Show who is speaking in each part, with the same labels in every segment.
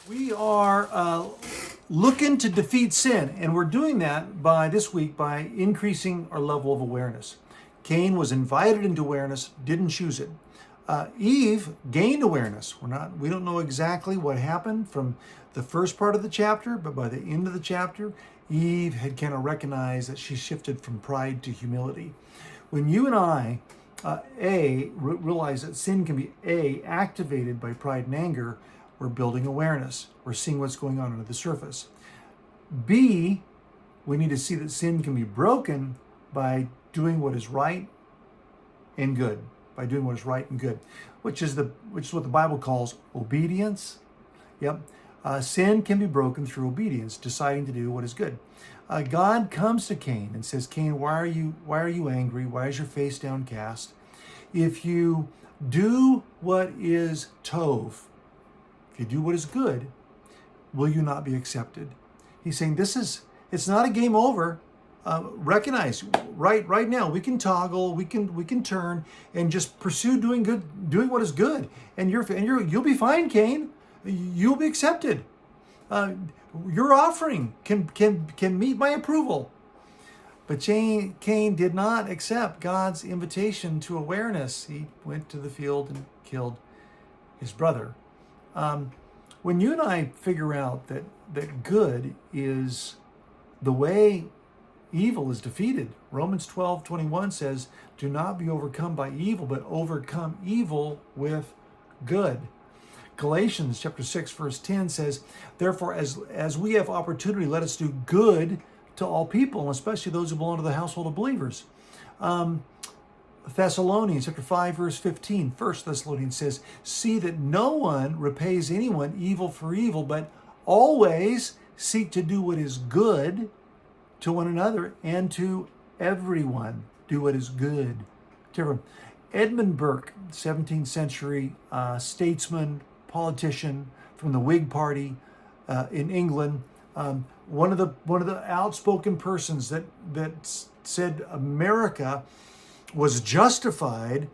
Speaker 1: We are looking to defeat sin, and we're doing that this week by increasing our level of awareness. Cain was invited into awareness, didn't choose it. Eve gained awareness. We don't know exactly what happened from the first part of the chapter, but by the end of the chapter, Eve had kind of recognized that she shifted from pride to humility. When you and I realize that sin can be activated by pride and anger, we're building awareness. We're seeing what's going on under the surface. B, we need to see that sin can be broken by doing what is right and good. By doing what is right and good, which is what the Bible calls obedience. Yep. Sin can be broken through obedience, deciding to do what is good. God comes to Cain and says, Cain, why are you angry? Why is your face downcast? If you do what is tov, if you do what is good, will you not be accepted? He's saying it's not a game over. Recognize right now we can toggle, we can turn and just pursue doing what is good, and you'll be fine, Cain. You'll be accepted. Your offering can meet my approval. But Cain did not accept God's invitation to awareness. He went to the field and killed his brother. When you and I figure out that good is the way evil is defeated, Romans 12:21 says, do not be overcome by evil, but overcome evil with good. Galatians chapter 6, verse 10 says, therefore, as we have opportunity, let us do good to all people, and especially those who belong to the household of believers. Thessalonians chapter 5, verse 15, 1 Thessalonians says, see that no one repays anyone evil for evil, but always seek to do what is good to one another and to everyone. Do what is good to everyone. Edmund Burke, 17th century statesman, politician from the Whig Party in England, one of the outspoken persons that said America was justified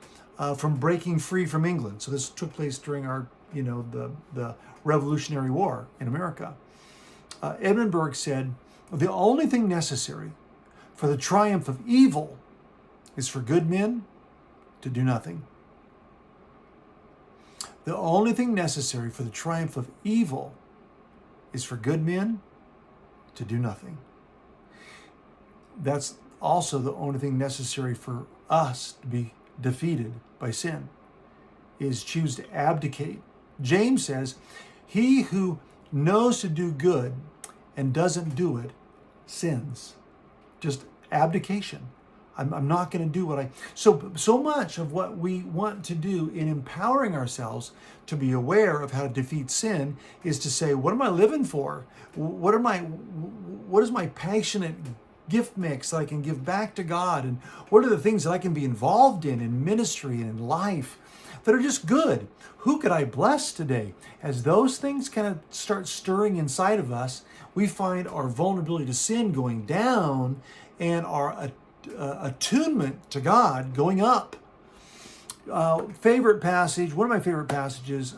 Speaker 1: from breaking free from England. So this took place during the Revolutionary War in America. Edmund Burke said, the only thing necessary for the triumph of evil is for good men to do nothing. The only thing necessary for the triumph of evil is for good men to do nothing. That's also the only thing necessary for us to be defeated by sin, is choose to abdicate. James says, he who knows to do good and doesn't do it sins. Just abdication. I'm not going to do what so much of what we want to do in empowering ourselves to be aware of how to defeat sin is to say, what am I living for? What is my passionate gift mix that I can give back to God? And what are the things that I can be involved in ministry and in life that are just good? Who could I bless today? As those things kind of start stirring inside of us, we find our vulnerability to sin going down and our attunement to God going up. Favorite passage, one of my favorite passages,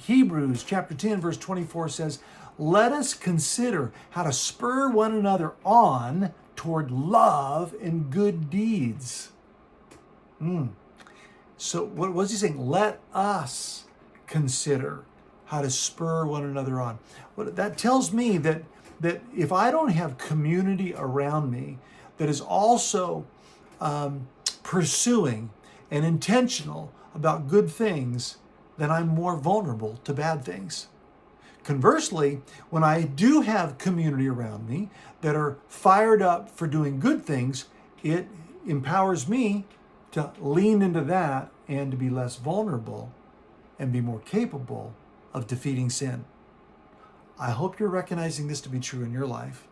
Speaker 1: Hebrews chapter 10, verse 24 says, let us consider how to spur one another on toward love and good deeds. So what was he saying? Let us consider how to spur one another on. Well, that tells me that if I don't have community around me that is also pursuing and intentional about good things, then I'm more vulnerable to bad things. Conversely, when I do have community around me that are fired up for doing good things, it empowers me to lean into that and to be less vulnerable and be more capable of defeating sin. I hope you're recognizing this to be true in your life,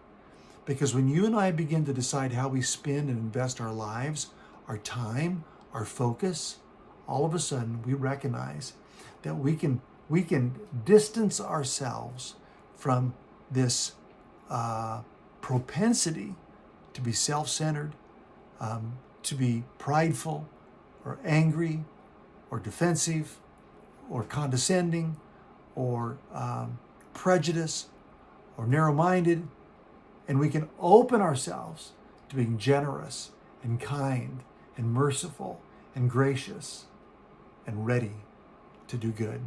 Speaker 1: because when you and I begin to decide how we spend and invest our lives, our time, our focus, all of a sudden we recognize that we can distance ourselves from this propensity to be self-centered, to be prideful or angry or defensive or condescending or prejudice or narrow-minded, and we can open ourselves to being generous and kind and merciful and gracious and ready to do good.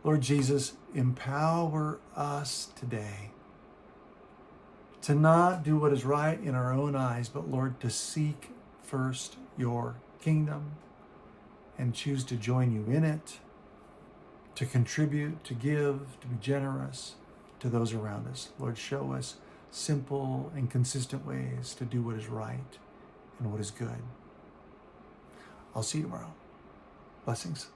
Speaker 1: Lord Jesus, empower us today to not do what is right in our own eyes, but Lord, to seek first your kingdom and choose to join you in it, to contribute, to give, to be generous to those around us. Lord, show us simple and consistent ways to do what is right and what is good. I'll see you tomorrow. Blessings.